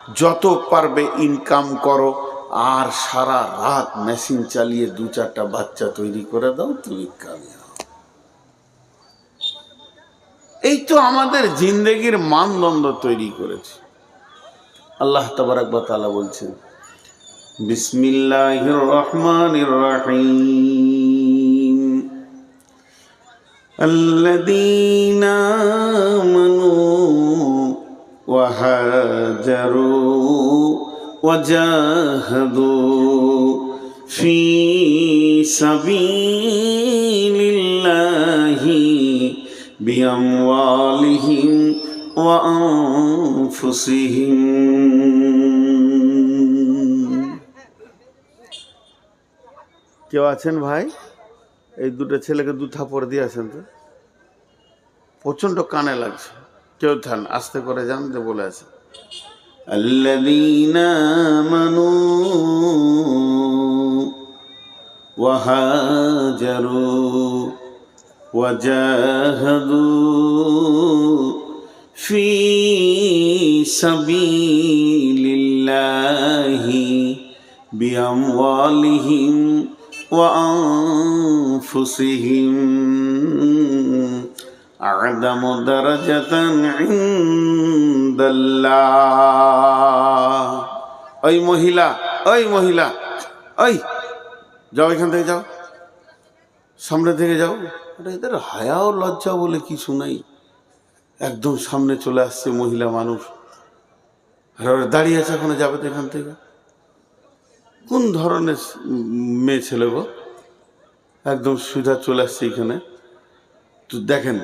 যত পারবে ইনকাম করো, আর সারা রাত মেশিন চালিয়ে 2-4টা বাচ্চা তৈরি করে দাও, তুমি কামিয়াব। এই তো আমাদের জিন্দেগির মানদণ্ড তৈরি করেছে। আল্লাহ তাবারক ওয়া তাআলা বলছেন, বিসমিল্লাহির রহমানির রহিম, আল্লাযীনা আমানু ওয়া হাজারু ওয়া জাহাদু ফি সাবিলিল্লাহি বিআমওয়ালিহিম ওয়া আনফুসিহিম। কেউ আছেন ভাই? এই দুটো ছেলেকে 2 থাপ্পড় দিয়ে আসেন তো, প্রচন্ড কানে লাগছে। কেউ থান, আস্তে করে যান, যে বলে আছে আল্লাযীনা আমানু ওয়া হাজারু ওয়া জাহাদু ফি সাবিলিল্লাহি বিআমওয়ালিহিম ওয়া আনফুসিহিম আ'যামু দারাজাতান ইনদাল্লাহ। ওই মহিলা, ওই মহিলা, ওই যাও, এখান থেকে যাও, সামনে থেকে যাও। এদের হায়া ও লজ্জা বলে কিছু নাই। একদম সামনে চলে আসছে মহিলা মানুষ, দাঁড়িয়ে আছে, এখানে যাবে তো এখান থেকে। কোন ধরনের মেয়ে ছেলে গো, একদম সুবিধা চলে আসছে এখানে। তো দেখেন,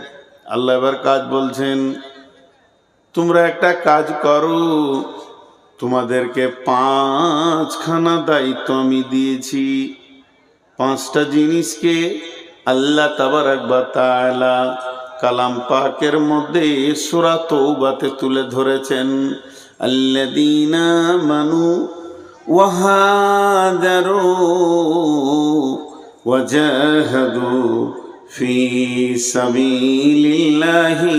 আল্লাহ এবার কাজ বলছেন, তোমরা একটা কাজ করো, তোমাদেরকে 5খানা দায়িত্ব আমি দিয়েছি। 5টা জিনিসকে আল্লাহ তাবারক ওয়া তাআলা কালাম পাকের মধ্যে সূরা তাওবাতে তুলে ধরেছেন। আল্লাযীনা আমানু ওয়া হাজারু ওয়া জাহাদু ফি সাবিলিল্লাহি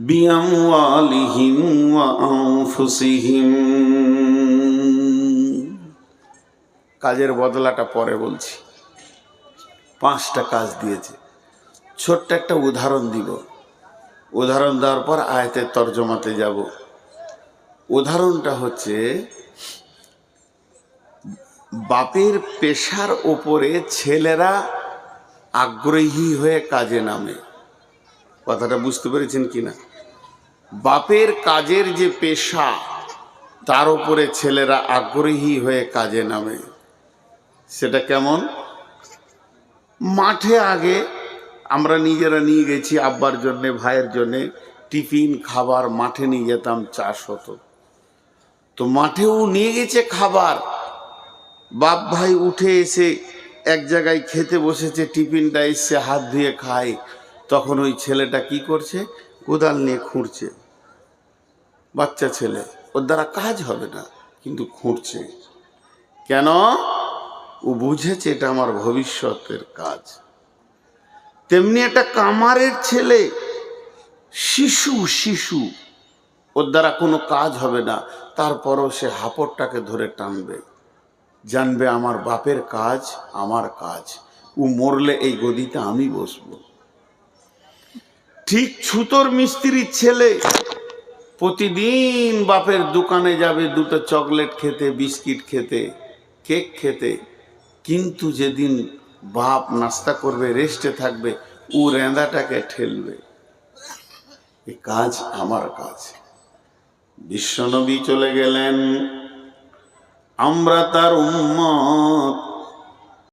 বিআমওয়ালিহিম ওয়া আনফুসিহিম। কাজের বদলাটা পরে বলছি। 5টা কাজ দিয়েছে। ছোট্ট একটা উদাহরণ দিব, উদাহরণ দেওয়ার পর আয়াতের তর্জমাতে যাব। উদাহরণটা হচ্ছে, বাপের পেশার ওপরে ছেলেরা আগ্রহী হয়ে কাজে নামে। কথাটা বুঝতে পেরেছেন কিনা? বাপের কাজের যে পেশা, তার উপরে ছেলেরা আগ্রহী হয়ে কাজে নামে। সেটা কেমন? মাঠে আগে আমরা নিজেরা নিয়ে গেছি আব্বার জন্যে, ভাইয়ের জন্যে টিফিন খাবার, মাঠে নিয়ে যেতাম, চাষ হতো। তো মাঠেও নিয়ে গেছে খাবার, বাপ ভাই উঠে এসে এক জায়গায় খেতে বসেছে, টিফিনটা এসে হাত ধুয়ে খায়। তখন ওই ছেলেটা কি করছে? কোদাল নিয়ে খুঁড়ছে। বাচ্চা ছেলে, ওর দ্বারা কাজ হবে না, কিন্তু খুঁড়ছে। কেন? ও বুঝেছে এটা আমার ভবিষ্যতের কাজ। তেমনি একটা কামারের ছেলে, শিশু, ওর দ্বারা কোনো কাজ হবে না, তারপরও সে হাপড়টাকে ধরে টানবে, জানবে আমার বাপের কাজ আমার কাজ, ও মরলে এই গদিতে আমি বসবো। ঠিক ছুতোর মিস্ত্রির ছেলে প্রতিদিন বাপের দোকানে যাবে 2টা চকলেট খেতে, বিস্কিট খেতে, কেক খেতে, কিন্তু যেদিন বাপ নাস্তা করবে, রেস্টে থাকবে, ও রেঁদাটাকে ঠেলবে। এই কাজ আমার কাজ। বিশ্বনবী চলে গেলেন, আমরা তার উম্মত,